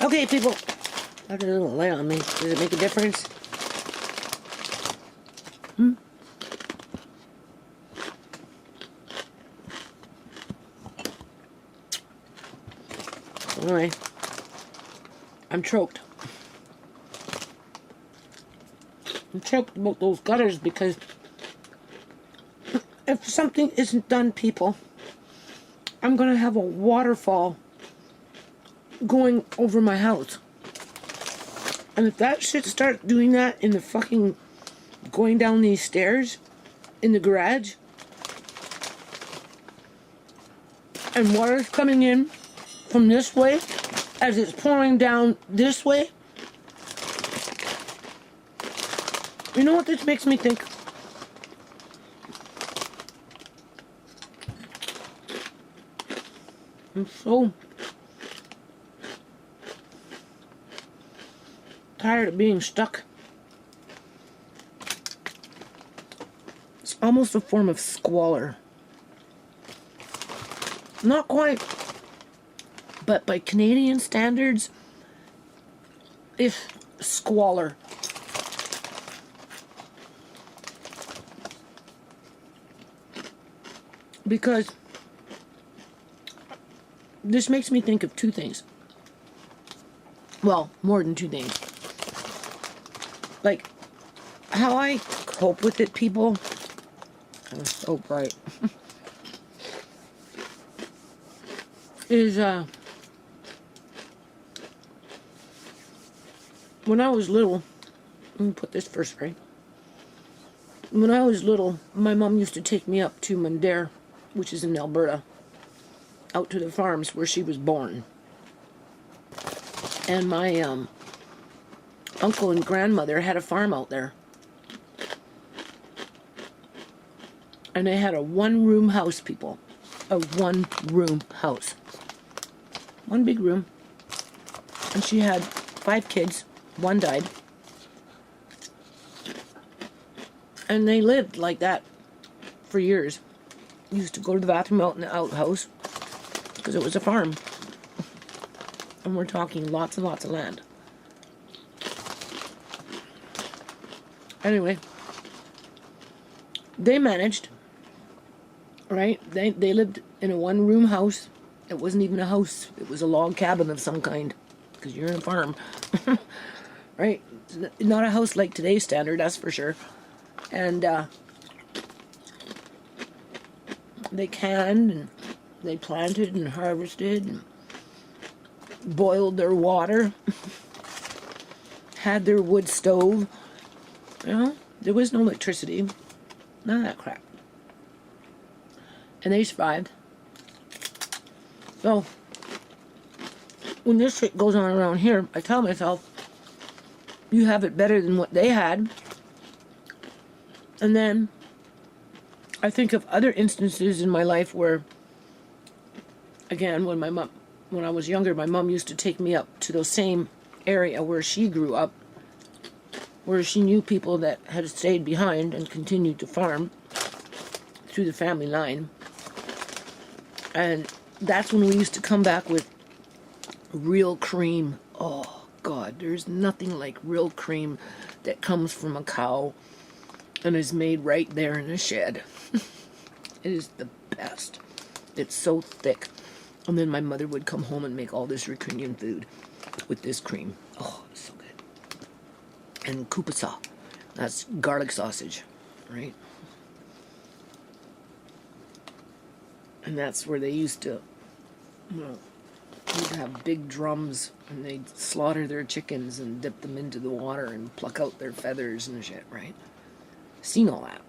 Okay, people. That did a little light on me. Does it make a difference? Anyway, I'm choked. I'm choked about those gutters because if something isn't done, people, I'm going to have a waterfall going over my house. And if that shit starts doing that in the fucking going down these stairs in the garage and water's coming in from this way as it's pouring down this way, you know what this makes me think? I'm so tired of being stuck. It's almost a form of squalor. Not quite, but by Canadian standards, it's squalor. Because this makes me think of two things. Well, more than two things. Like, how I cope with it, people. Oh, so bright. Is, when I was little, let me put this first, right? When I was little, my mom used to take me up to Mundare, which is in Alberta, out to the farms where she was born. And my uncle and grandmother had a farm out there. And they had a one-room house, people. A one-room house. One big room. And she had 5 kids. One died. And they lived like that for years. Used to go to the bathroom out in the outhouse because it was a farm. And we're talking lots and lots of land. Anyway, they managed, right? They lived in a one-room house. It wasn't even a house. It was a log cabin of some kind, because you're in a farm. Right? Not a house like today's standard, that's for sure. And they canned, and they planted and harvested, and boiled their water, had their wood stove. You know, there was no electricity, none of that crap. And they survived. So, when this shit goes on around here, I tell myself, you have it better than what they had. And then, I think of other instances in my life where, again, when I was younger, my mom used to take me up to the same area where she grew up, where she knew people that had stayed behind and continued to farm through the family line. And that's when we used to come back with real cream. Oh, God, there's nothing like real cream that comes from a cow and is made right there in a shed. It is the best. It's so thick. And then my mother would come home and make all this Ukrainian food with this cream. Oh, it's so good. And kupasa. That's garlic sausage, right? And that's where they used to, you'd have big drums, and they'd slaughter their chickens and dip them into the water and pluck out their feathers and shit, right? Seen all that.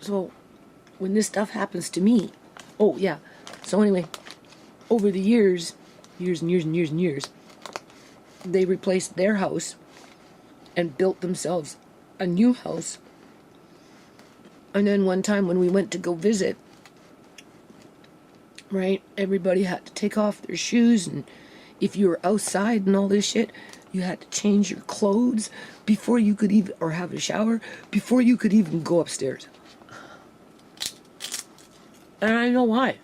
So, when this stuff happens to me, oh yeah, so anyway, over the years, they replaced their house and built themselves a new house. And then one time when we went to go visit, right, everybody had to take off their shoes, and if you were outside and all this shit, you had to change your clothes before you could even, or have a shower, before you could even go upstairs. And I know why.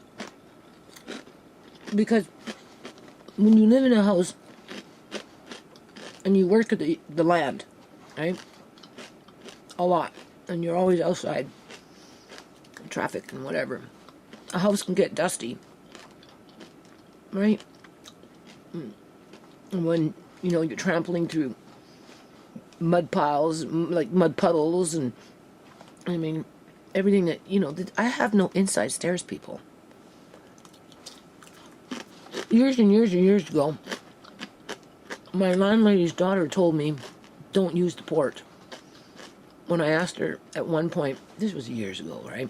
Because when you live in a house and you work at the land, right? A lot. And you're always outside. Traffic and whatever. A house can get dusty. Right? And when, you're trampling through mud piles, like mud puddles, and I mean, everything that, I have no inside stairs, people. Years and years and years ago, my landlady's daughter told me, don't use the porch. When I asked her at one point, this was years ago, right,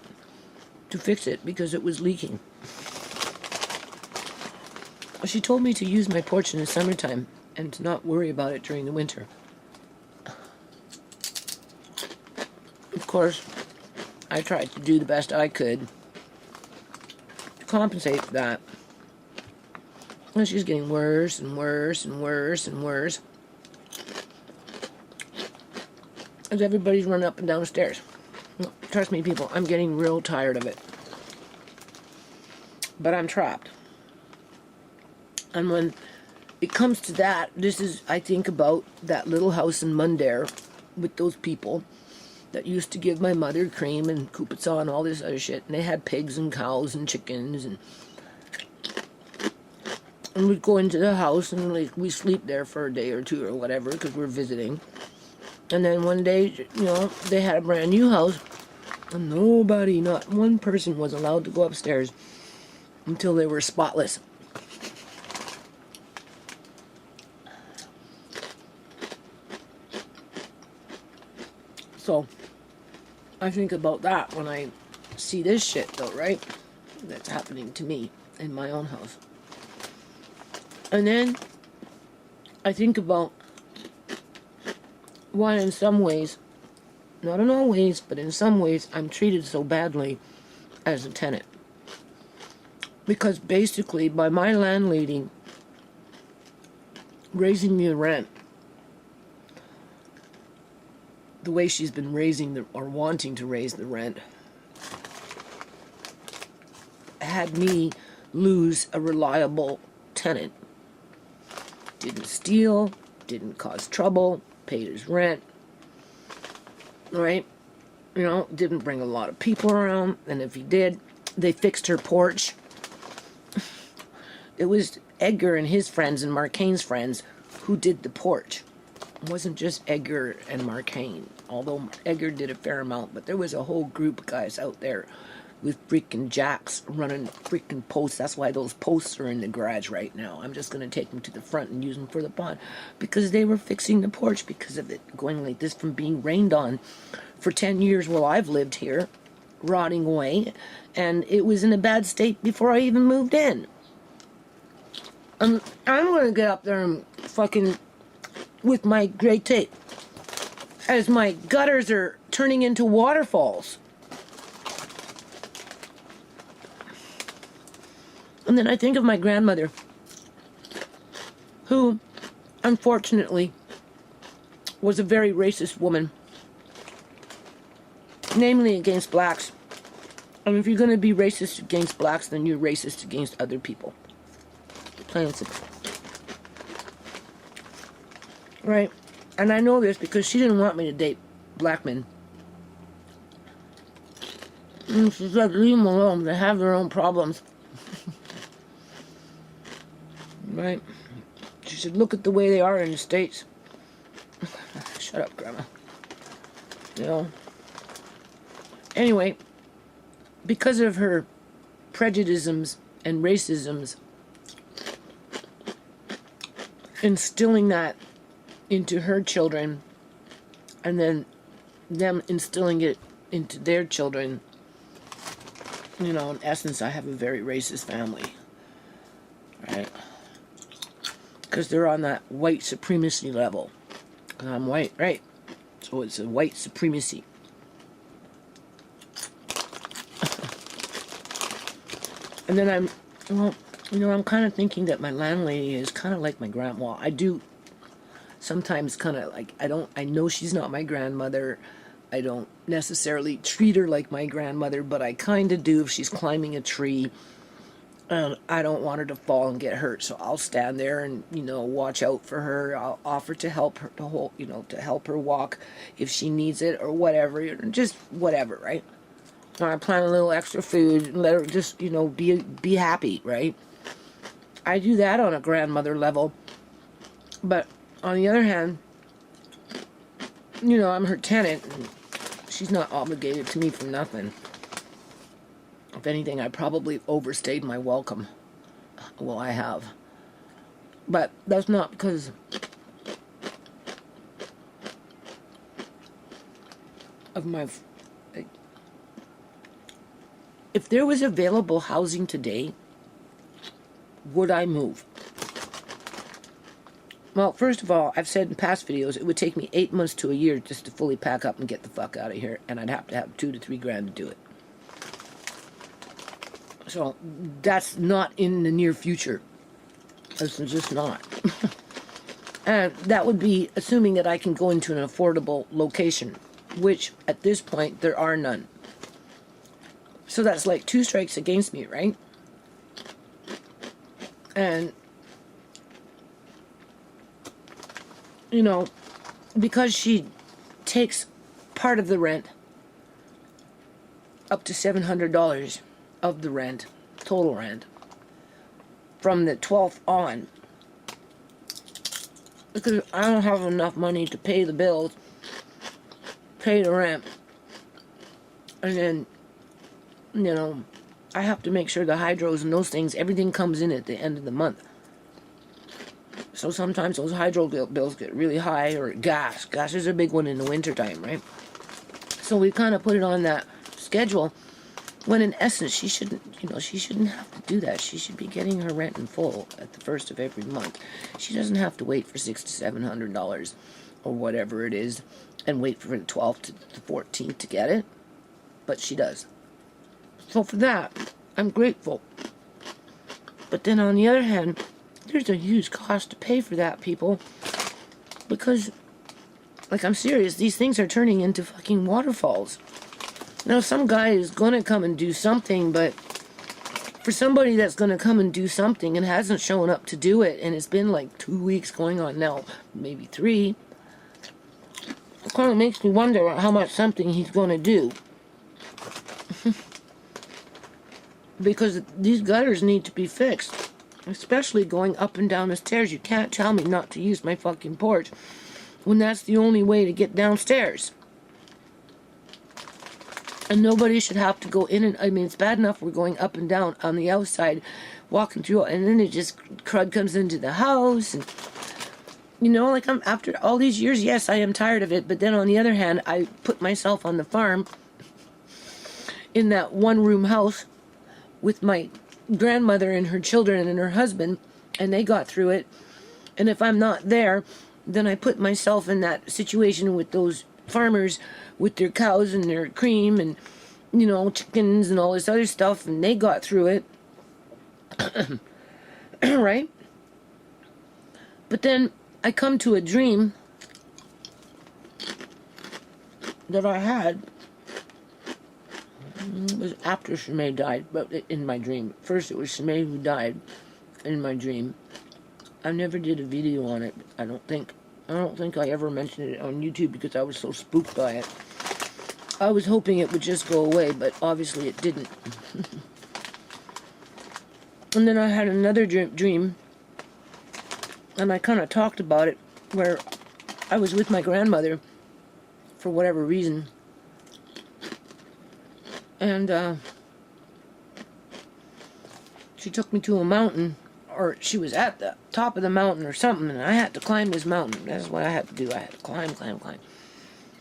to fix it because it was leaking. She told me to use my porch in the summertime and to not worry about it during the winter. Of course, I tried to do the best I could to compensate for that. And she's getting worse and worse and worse and worse as everybody's running up and down the stairs. Trust me, people, I'm getting real tired of it. But I'm trapped. And when it comes to that, this is, I think about that little house in Mundare with those people that used to give my mother cream and kupitsa and all this other shit. And they had pigs and cows and chickens, and we'd go into the house and we sleep there for a day or two or whatever because we're visiting. And then one day, they had a brand new house, and nobody, not one person, was allowed to go upstairs until they were spotless. So I think about that when I see this shit, though, right? That's happening to me in my own house. And then I think about why in some ways, not in all ways, but in some ways, I'm treated so badly as a tenant. Because basically, by my landlady raising the rent the way she's been raising or wanting to raise the rent, had me lose a reliable tenant. Didn't steal, didn't cause trouble, paid his rent, right? Didn't bring a lot of people around, and if he did, they fixed her porch. It was Edgar and his friends and Marcane's friends who did the porch. It wasn't just Edgar and Marcane, although Edgar did a fair amount, but there was a whole group of guys out there with freaking jacks running freaking posts. That's why those posts are in the garage right now. I'm just going to take them to the front and use them for the pond, because they were fixing the porch because of it going like this from being rained on for 10 years while I've lived here, rotting away, and it was in a bad state before I even moved in. I'm going to get up there and fucking with my gray tape as my gutters are turning into waterfalls. And then I think of my grandmother, who, unfortunately, was a very racist woman, namely against blacks. And if you're going to be racist against blacks, then you're racist against other people. Plain and simple. Right? And I know this because she didn't want me to date black men. And she said, leave them alone. They have their own problems. Right? She said, look at the way they are in the States. Shut up, Grandma. Anyway, because of her prejudices and racisms, instilling that into her children, and then them instilling it into their children, in essence, I have a very racist family. Right? Because they're on that white supremacy level. Because I'm white, right? So it's a white supremacy. And then I'm kind of thinking that my landlady is kind of like my grandma. I do sometimes kind of like, I know she's not my grandmother. I don't necessarily treat her like my grandmother, but I kind of do if she's climbing a tree. And I don't want her to fall and get hurt, so I'll stand there and, you know, watch out for her. I'll offer to help her, to hold, you know, to help her walk if she needs it or whatever, just whatever, right? Or I plant a little extra food and let her just, you know, be happy, right? I do that on a grandmother level. But on the other hand, you know, I'm her tenant, and she's not obligated to me for nothing. If anything, I probably overstayed my welcome. Well, I have. But that's not because of my... If there was available housing today, would I move? Well, first of all, I've said in past videos, it would take me 8 months to a year just to fully pack up and get the fuck out of here, and I'd have to have $2,000 to $3,000 to do it. So that's not in the near future. It's just not. And that would be assuming that I can go into an affordable location, which at this point there are none. So that's like 2 strikes against me, right? And, you know, because she takes part of the rent, up to $700 of the rent, total rent, from the 12th on, because I don't have enough money to pay the bills, pay the rent, and then, you know, I have to make sure the hydros and those things, everything comes in at the end of the month. So sometimes those hydro bills get really high, or gas. Gas is a big one in the wintertime, right? So we kind of put it on that schedule, when in essence she shouldn't, you know, she shouldn't have to do that. She should be getting her rent in full at the first of every month. She doesn't have to wait for $600 to $700 or whatever it is, and wait for the 12th to the 14th to get it. But she does. So for that, I'm grateful. But then on the other hand, there's a huge cost to pay for that, people. Because, like, I'm serious, these things are turning into fucking waterfalls. Now, some guy is going to come and do something, but for somebody that's going to come and do something and hasn't shown up to do it, and it's been like 2 weeks going on now, maybe 3, it kind of makes me wonder how much something he's going to do. Because these gutters need to be fixed, especially going up and down the stairs. You can't tell me not to use my fucking porch when that's the only way to get downstairs. And nobody should have to go in and... I mean, it's bad enough we're going up and down on the outside, walking through, and then it just... crud comes into the house, and... You know, like, I'm... After all these years, yes, I am tired of it, but then on the other hand, I put myself on the farm in that one-room house with my grandmother and her children and her husband, and they got through it. And if I'm not there, then I put myself in that situation with those farmers with their cows and their cream and, you know, chickens and all this other stuff, and they got through it. Right? But then I come to a dream that I had. It was after Shimei died, but in my dream. First it was Shimei who died in my dream. I never did a video on it, I don't think I ever mentioned it on YouTube because I was so spooked by it. I was hoping it would just go away, but obviously it didn't. And then I had another dream, and I kind of talked about it, where I was with my grandmother for whatever reason. And she took me to a mountain, or she was at the top of the mountain or something, and I had to climb this mountain. That's what I had to do. I had to climb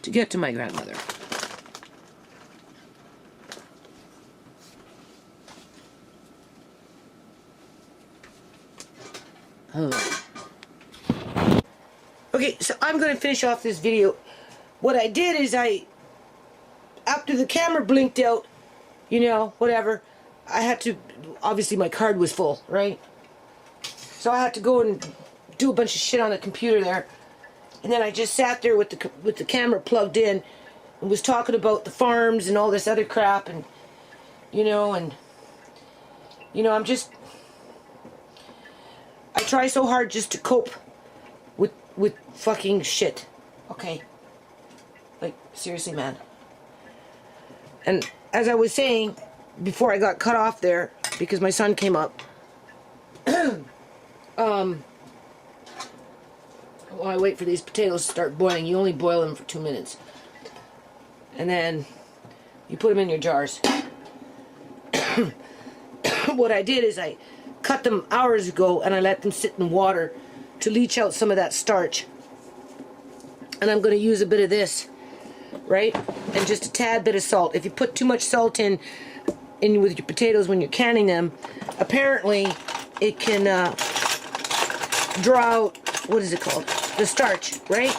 to get to my grandmother. Okay, so I'm going to finish off this video. What I did is after the camera blinked out, you know, whatever, I had to, obviously my card was full, right? So I had to go and do a bunch of shit on the computer there. And then I just sat there with the camera plugged in and was talking about the farms and all this other crap, and, you know, and You know, I try so hard just to cope with fucking shit. Okay? Like, seriously, man. And as I was saying, before I got cut off there, because my son came up, while I wait for these potatoes to start boiling, you only boil them for 2 minutes. And then you put them in your jars. What I did is I cut them hours ago and I let them sit in water to leach out some of that starch. And I'm going to use a bit of this, right? And just a tad bit of salt. If you put too much salt in with your potatoes when you're canning them, apparently it can draw out, what is it called? The starch, right?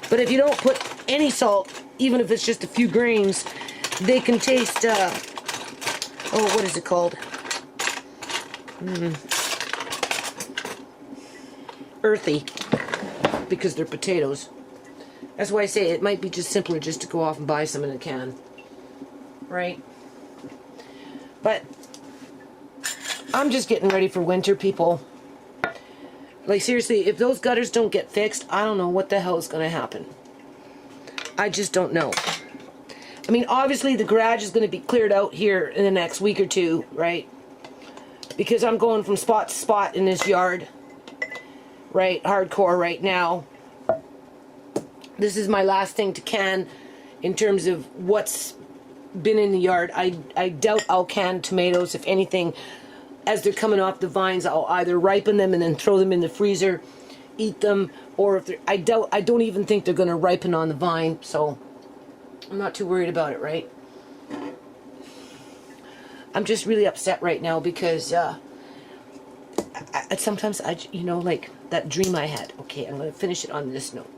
But if you don't put any salt, even if it's just a few grains, they can taste, what is it called? Earthy, because they're potatoes. That's why I say it might be just simpler just to go off and buy some in a can, right? But I'm just getting ready for winter, people. Like, seriously, if those gutters don't get fixed, I don't know what the hell is going to happen. I just don't know. I mean, obviously the garage is going to be cleared out here in the next week or two, right? Because I'm going from spot to spot in this yard, right? Hardcore right now. This is my last thing to can in terms of what's been in the yard. I doubt I'll can tomatoes. If anything, as they're coming off the vines, I'll either ripen them and then throw them in the freezer, eat them, or if I don't even think they're going to ripen on the vine, so I'm not too worried about it, right? I'm just really upset right now because sometimes you know, like that dream I had. Okay, I'm going to finish it on this note.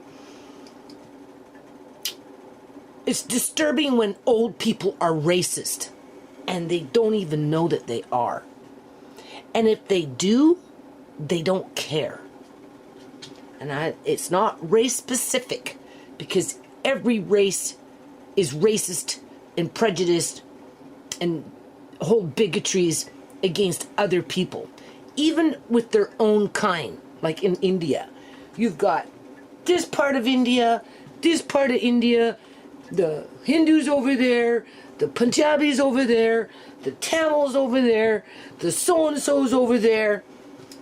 It's disturbing when old people are racist and they don't even know that they are. And if they do, they don't care. And it's not race specific, because every race is racist and prejudiced and hold bigotries against other people, even with their own kind. Like in India, you've got this part of India, the Hindus over there, the Punjabis over there, the Tamils over there, the so-and-sos over there.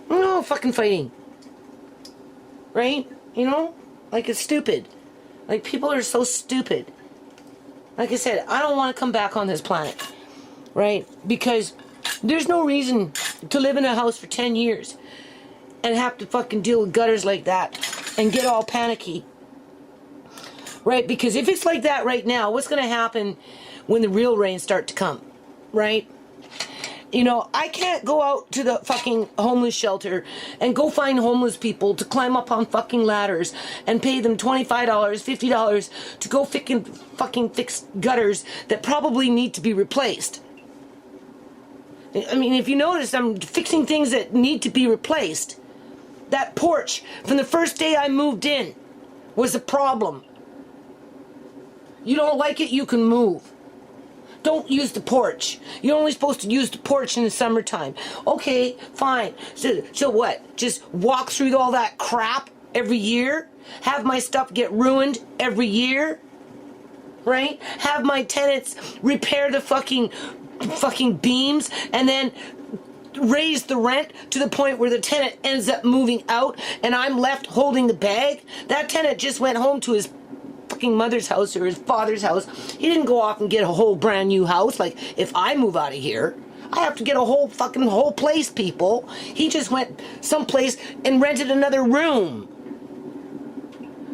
No fucking fighting. Right? You know? Like, it's stupid. Like, people are so stupid. Like I said, I don't want to come back on this planet. Right? Because there's no reason to live in a house for 10 years and have to fucking deal with gutters like that and get all panicky. Right? Because if it's like that right now, what's going to happen when the real rains start to come? Right? You know, I can't go out to the fucking homeless shelter and go find homeless people to climb up on fucking ladders and pay them $25, $50 to go fucking fix gutters that probably need to be replaced. I mean, if you notice, I'm fixing things that need to be replaced. That porch, from the first day I moved in, was a problem. You don't like it, you can move. Don't use the porch. You're only supposed to use the porch in the summertime. Okay, fine. So what? Just walk through all that crap every year? Have my stuff get ruined every year? Right? Have my tenants repair the fucking beams and then raise the rent to the point where the tenant ends up moving out and I'm left holding the bag? That tenant just went home to his fucking mother's house or his father's house. He didn't go off and get a whole brand new house. Like, if I move out of here, I have to get a whole place, people. He just went someplace and rented another room.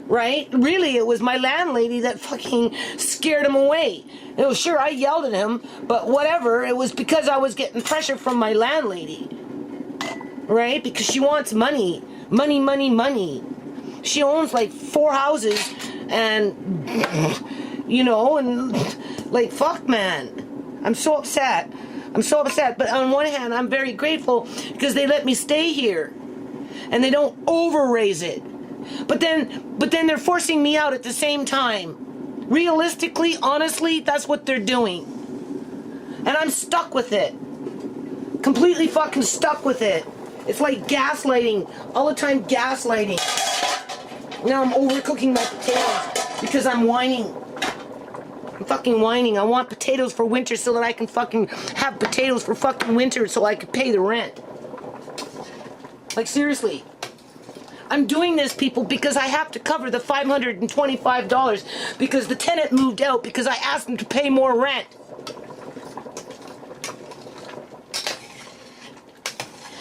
Right? Really, it was my landlady that fucking scared him away. You know, sure, I yelled at him, but whatever. It was because I was getting pressure from my landlady. Right? Because she wants money. Money, money, money. She owns like 4 houses and, you know, and like, fuck, man. I'm so upset. But on one hand, I'm very grateful because they let me stay here and they don't over-raise it. But then they're forcing me out at the same time. Realistically, honestly, that's what they're doing. And I'm stuck with it. Completely fucking stuck with it. It's like gaslighting. All the time gaslighting. Now I'm overcooking my potatoes because I'm whining. I'm fucking whining. I want potatoes for winter so that I can fucking have potatoes for fucking winter so I can pay the rent. Like, seriously. I'm doing this, people, because I have to cover the $525 because the tenant moved out because I asked him to pay more rent.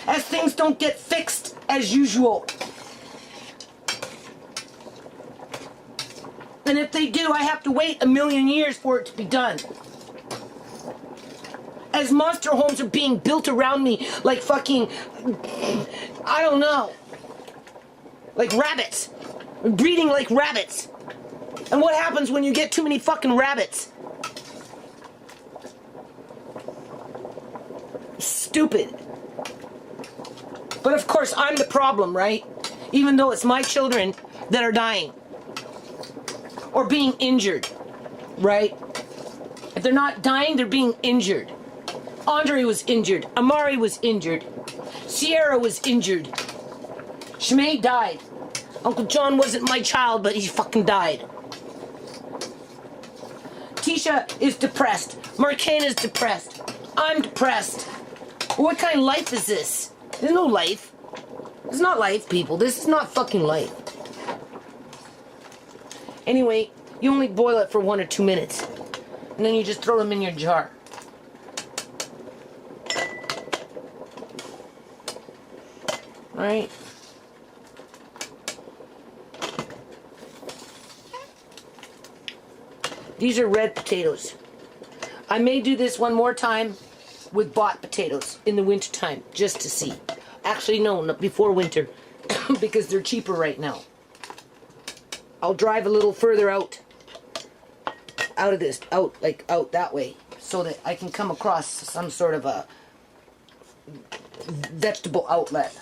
As things don't get fixed as usual. And if they do, I have to wait 1,000,000 years for it to be done. As monster homes are being built around me like fucking, I don't know, like rabbits. Breeding like rabbits. And what happens when you get too many fucking rabbits? Stupid. But of course, I'm the problem, right? Even though it's my children that are dying. Or being injured, right? If they're not dying, they're being injured. Andre was injured. Amari was injured. Sierra was injured. Shmay died. Uncle John wasn't my child, but he fucking died. Tisha is depressed. Marcane is depressed. I'm depressed. What kind of life is this? There's no life. It's not life, people. This is not fucking life. Anyway, you only boil it for 1 or 2 minutes. And then you just throw them in your jar. Alright? These are red potatoes. I may do this one more time with bought potatoes in the winter time, just to see. Actually, no, not before winter, because they're cheaper right now. I'll drive a little further out of this, out that way, so that I can come across some sort of a vegetable outlet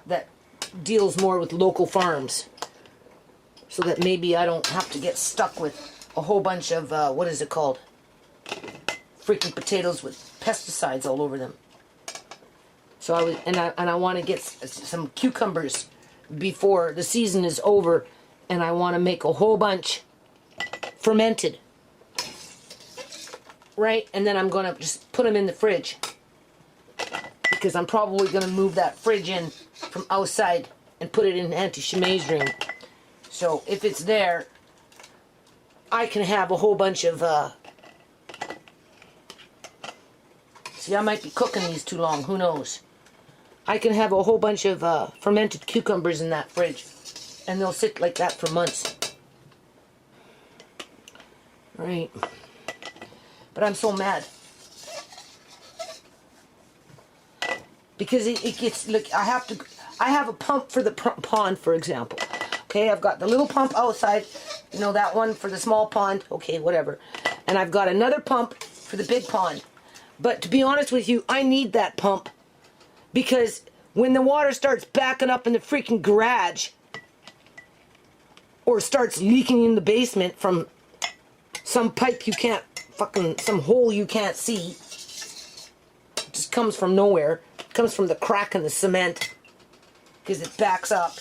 that deals more with local farms, so that maybe I don't have to get stuck with a whole bunch of, what is it called? Freaking potatoes with pesticides all over them. So I want to get some cucumbers before the season is over, and I want to make a whole bunch fermented. Right? And then I'm going to just put them in the fridge, because I'm probably going to move that fridge in from outside and put it in Auntie Shmai's room. So if it's there, I can have a whole bunch of, see, I might be cooking these too long, who knows. I can have a whole bunch of fermented cucumbers in that fridge, and they'll sit like that for months. Right. But I'm so mad. Because it gets, look, I have a pump for the pond, for example. Okay, I've got the little pump outside, you know, that one for the small pond, okay, whatever. And I've got another pump for the big pond. But to be honest with you, I need that pump, because when the water starts backing up in the freaking garage, or starts leaking in the basement from some pipe you can't fucking, some hole you can't see, it just comes from nowhere. It comes from the crack in the cement, because it backs up.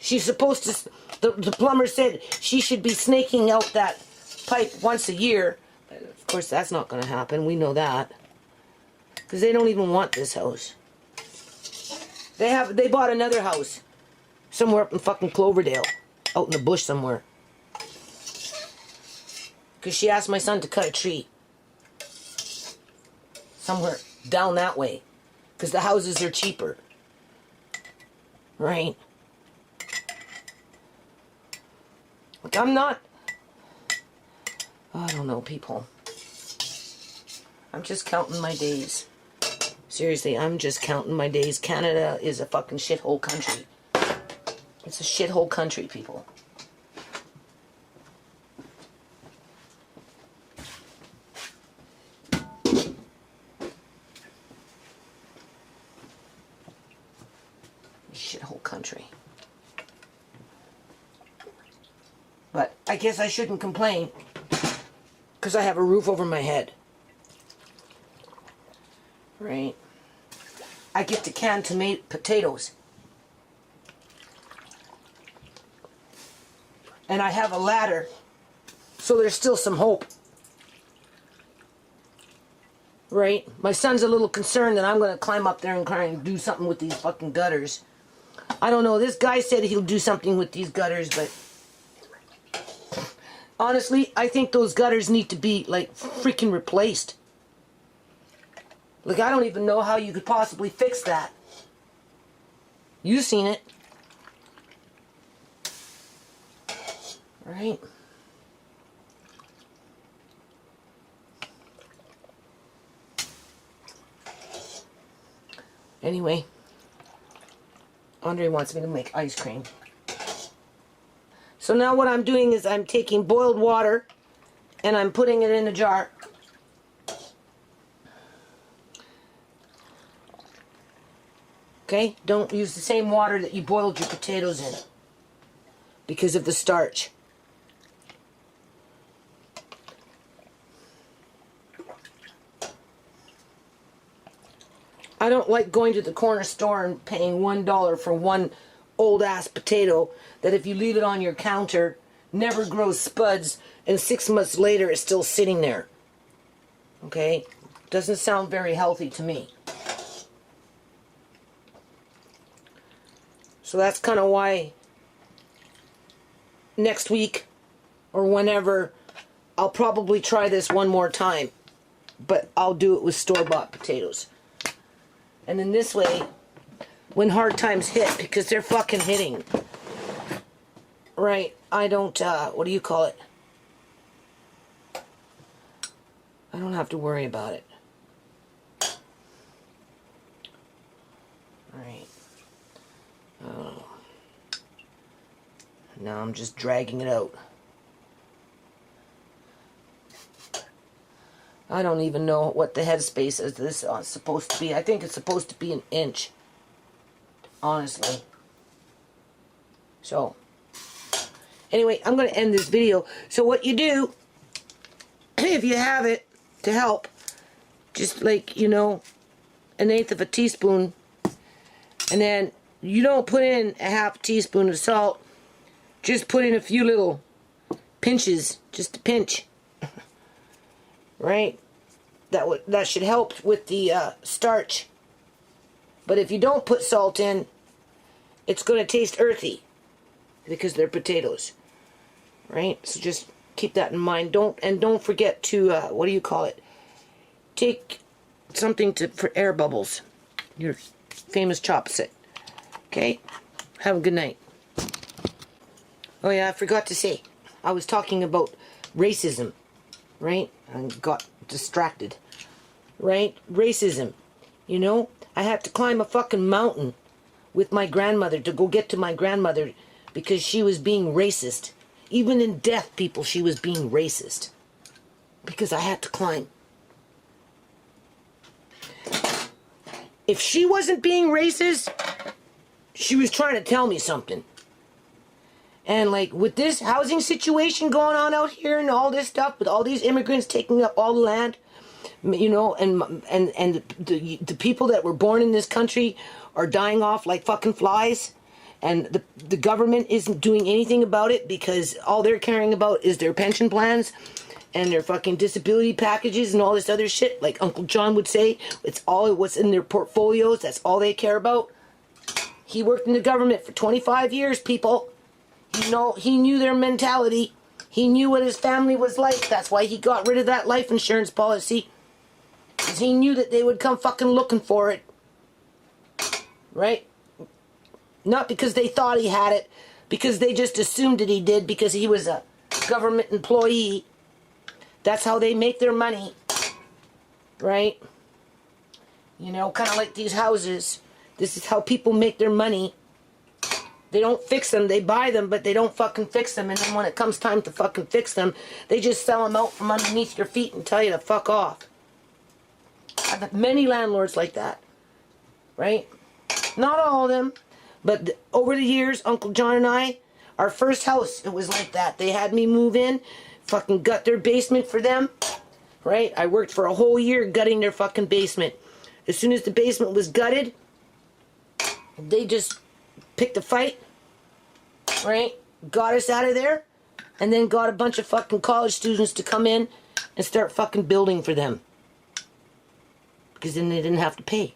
She's supposed to, the plumber said she should be snaking out that pipe once a year. Of course, that's not going to happen. We know that. Because they don't even want this house. They bought another house. Somewhere up in fucking Cloverdale. Out in the bush somewhere. Because she asked my son to cut a tree. Somewhere down that way. Because the houses are cheaper. Right? Like, I'm not... I don't know, people. I'm just counting my days. Seriously, I'm just counting my days. Canada is a fucking shithole country. It's a shithole country, people. Shithole country. But I guess I shouldn't complain, because I have a roof over my head. right? I get to can potatoes. And I have a ladder, so there's still some hope. Right? My son's a little concerned that I'm going to climb up there and try and do something with these fucking gutters. I don't know. This guy said he'll do something with these gutters, but honestly, I think those gutters need to be, like, freaking replaced. Like, I don't even know how you could possibly fix that. You've seen it. Right? Anyway, Andre wants me to make ice cream. So now what I'm doing is I'm taking boiled water and I'm putting it in a jar. Okay? Don't use the same water that you boiled your potatoes in because of the starch. I don't like going to the corner store and paying $1 for one old-ass potato that if you leave it on your counter, never grows spuds, and 6 months later it's still sitting there. Okay? Doesn't sound very healthy to me. So that's kind of why next week or whenever I'll probably try this one more time. But I'll do it with store-bought potatoes. And in this way, when hard times hit, because they're fucking hitting, right, I don't, what do you call it? I don't have to worry about it. Right. Oh. Now I'm just dragging it out. I don't even know what the headspace is this supposed to be. I think it's supposed to be an inch. Honestly. So. Anyway, I'm going to end this video. So what you do, if you have it to help, just like, you know, 1/8 of a teaspoon. And then you don't put in a half teaspoon of salt. Just put in a few little pinches. Just a pinch. Right? That should help with the starch. But if you don't put salt in, it's going to taste earthy because they're potatoes. Right? So just keep that in mind. Don't forget to what do you call it? Take something for air bubbles. Your famous chopstick. Okay? Have a good night. Oh yeah, I forgot to say. I was talking about racism. Right? I got distracted. Right? Racism. You know? I had to climb a fucking mountain with my grandmother to go get to my grandmother because she was being racist. Even in death, people, she was being racist. Because I had to climb. If she wasn't being racist, she was trying to tell me something. And like with this housing situation going on out here and all this stuff, with all these immigrants taking up all the land, you know, and the people that were born in this country are dying off like fucking flies, and the government isn't doing anything about it because all they're caring about is their pension plans and their fucking disability packages and all this other shit. Like Uncle John would say, it's all what's in their portfolios. That's all they care about. He worked in the government for 25 years, people. You know, he knew their mentality. He knew what his family was like. That's why he got rid of that life insurance policy. Because he knew that they would come fucking looking for it. Right? Not because they thought he had it. Because they just assumed that he did because he was a government employee. That's how they make their money. Right? You know, kind of like these houses. This is how people make their money. They don't fix them. They buy them, but they don't fucking fix them. And then when it comes time to fucking fix them, they just sell them out from underneath your feet and tell you to fuck off. I've had many landlords like that. Right? Not all of them. But over the years, Uncle John and I, our first house, it was like that. They had me move in, fucking gut their basement for them. Right? I worked for a whole year gutting their fucking basement. as soon as the basement was gutted, they just picked a fight, right? Got us out of there, and then got a bunch of fucking college students to come in and start fucking building for them. Because then they didn't have to pay,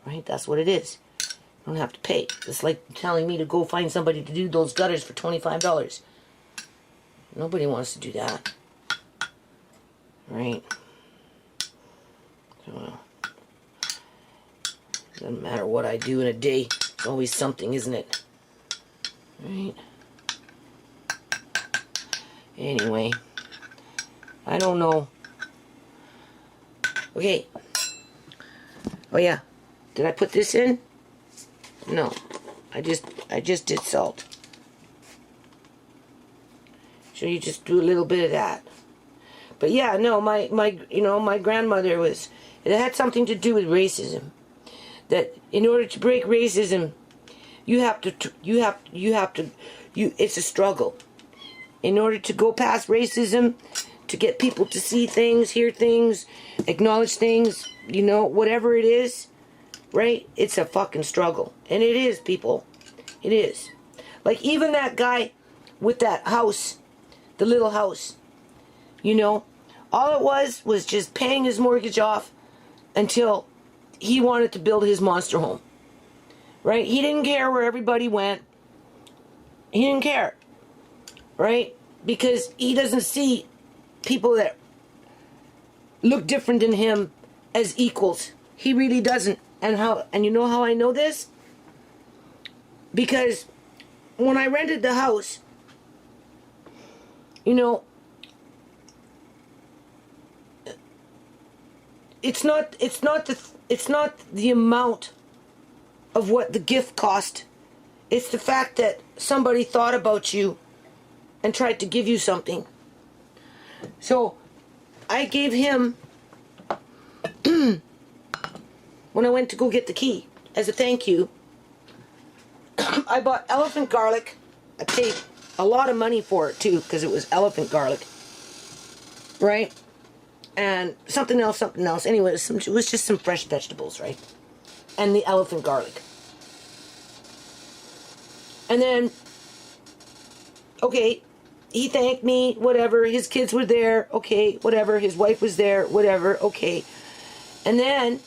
right? That's what it is. You don't have to pay. It's like telling me to go find somebody to do those gutters for $25. Nobody wants to do that. Right? So, doesn't matter what I do in a day. It's always something, isn't it? Right? Anyway. I don't know. Okay. Oh yeah. Did I put this in? No. I just did salt. So you just do a little bit of that. But yeah, no, my grandmother was, it had something to do with racism. That in order to break racism, it's a struggle. In order to go past racism, to get people to see things, hear things, acknowledge things, whatever it is, right? It's a fucking struggle. And it is, people. It is. Like even that guy with that house, the little house, all it was just paying his mortgage off until he wanted to build his monster home. Right? He didn't care where everybody went. He didn't care. Right? Because he doesn't see people that look different than him as equals. He really doesn't. And you know how I know this? Because when I rented the house, it's not the amount of what the gift cost. It's the fact that somebody thought about you and tried to give you something. So I gave him when I went to go get the key as a thank you. I bought elephant garlic. I paid a lot of money for it too because it was elephant garlic, right? And something else. Anyway, it was just some fresh vegetables, right? And the elephant garlic. And then, okay, he thanked me, whatever. His kids were there, okay, whatever. His wife was there, whatever, okay. And then,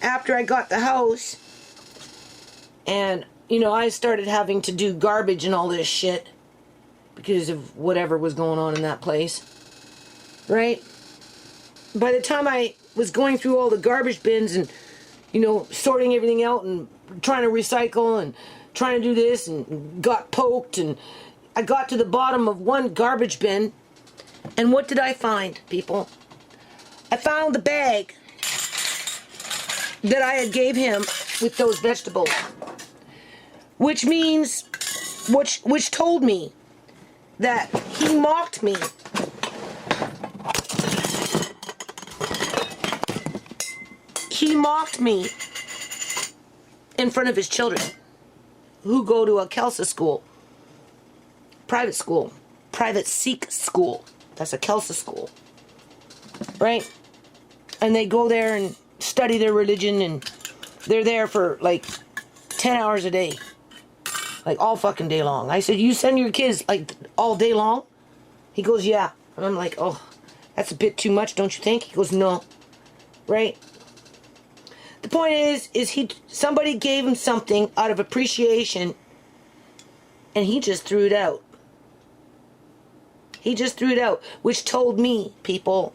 after I got the house, and, I started having to do garbage and all this shit because of whatever was going on in that place, right? By the time I was going through all the garbage bins and, sorting everything out and trying to recycle and trying to do this and got poked, and I got to the bottom of one garbage bin, and what did I find, people? I found the bag that I had gave him with those vegetables, which means, which told me that he mocked me. He mocked me in front of his children who go to a Kelsa school, private Sikh school. That's a Kelsa school, right? And they go there and study their religion, and they're there for like 10 hours a day, like all fucking day long. I said, you send your kids like all day long? He goes, yeah. And I'm like, oh, that's a bit too much, don't you think? He goes, no, right? The point is somebody gave him something out of appreciation, and he just threw it out. He just threw it out, which told me, people,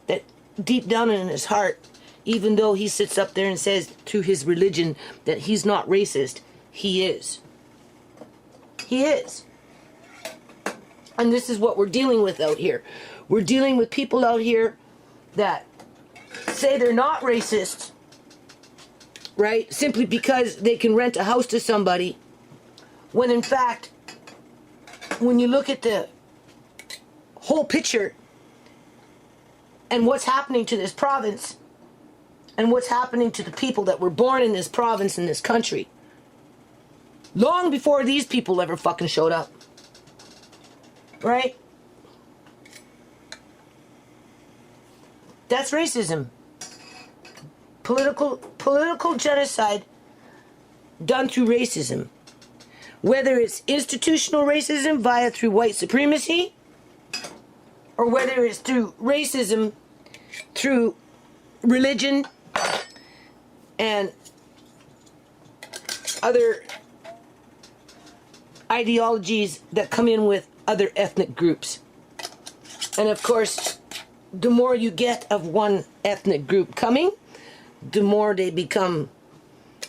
that deep down in his heart, even though he sits up there and says through his religion that he's not racist, he is. He is. And this is what we're dealing with out here. We're dealing with people out here that say they're not racist, right? Simply because they can rent a house to somebody, when in fact, when you look at the whole picture and what's happening to this province and what's happening to the people that were born in this province, in this country, long before these people ever fucking showed up, right? That's racism. political genocide done through racism. Whether it's institutional racism through white supremacy, or whether it's through racism through religion and other ideologies that come in with other ethnic groups. And of course, the more you get of one ethnic group coming, the more they become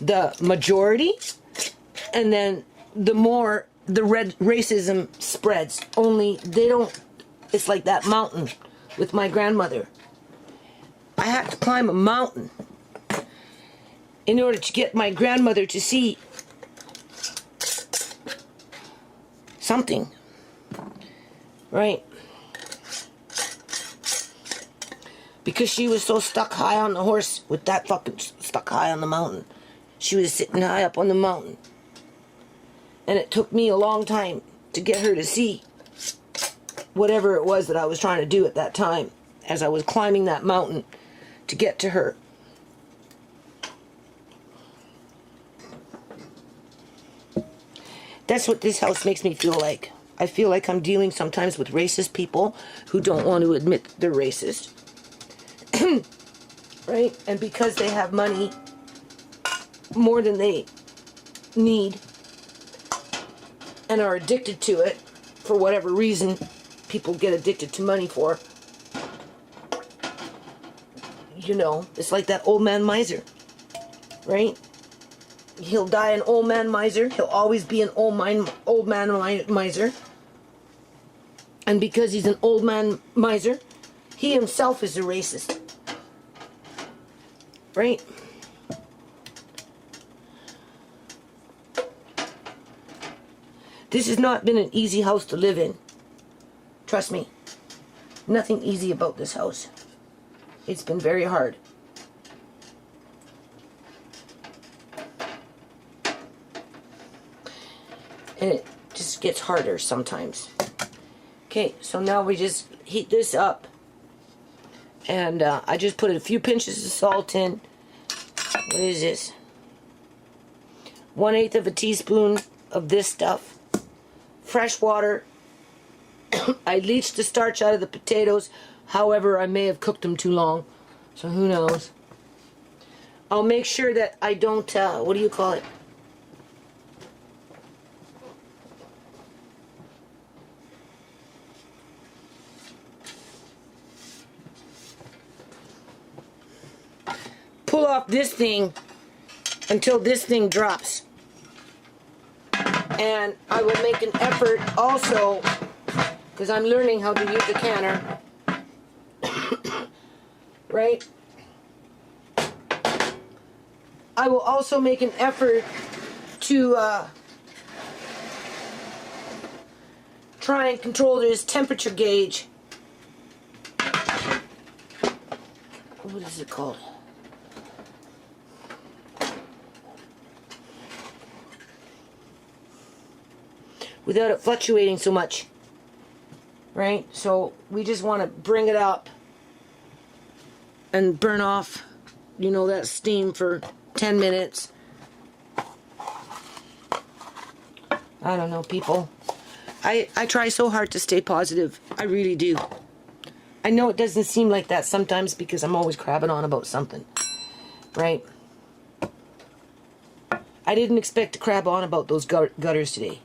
the majority, and then the more the red racism spreads. Only they don't, it's like that mountain with my grandmother. I had to climb a mountain in order to get my grandmother to see something, right? Because she was so stuck high on the horse with that fucking stuck high on the mountain. She was sitting high up on the mountain. And it took me a long time to get her to see whatever it was that I was trying to do at that time as I was climbing that mountain to get to her. That's what this house makes me feel like. I feel like I'm dealing sometimes with racist people who don't want to admit they're racist. Right? And because they have money more than they need and are addicted to it for whatever reason people get addicted to money for. You know, it's like that old man miser, right? He'll die an old man miser. He'll always be an old man miser. And because he's an old man miser, he himself is a racist. Right? This has not been an easy house to live in. Trust me. Nothing easy about this house. It's been very hard. And it just gets harder sometimes. Okay, so now we just heat this up. And I just put a few pinches of salt in. What is this? 1/8 of a teaspoon of this stuff. Fresh water. I leached the starch out of the potatoes. However, I may have cooked them too long. So who knows. I'll make sure that I don't, what do you call it? Pull off this thing until this thing drops. And I will make an effort also, because I'm learning how to use a canner, right? I will also make an effort to try and control this temperature gauge. What is it called? Without it fluctuating so much, right? So we just want to bring it up and burn off, you know, that steam for 10 minutes. I don't know, people. I try so hard to stay positive. I really do. I know it doesn't seem like that sometimes because I'm always crabbing on about something, right? I didn't expect to crab on about those gutters today.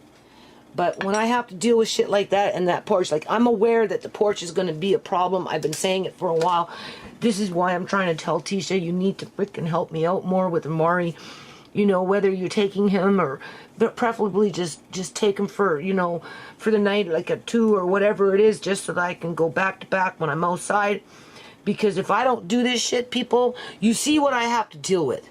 But when I have to deal with shit like that and that porch, like, I'm aware that the porch is going to be a problem. I've been saying it for a while. This is why I'm trying to tell Tisha, you need to freaking help me out more with Amari. You know, whether you're taking him or, but preferably just take him for, you know, for the night, like at 2 or whatever it is, just so that I can go back to back when I'm outside. Because if I don't do this shit, people, you see what I have to deal with.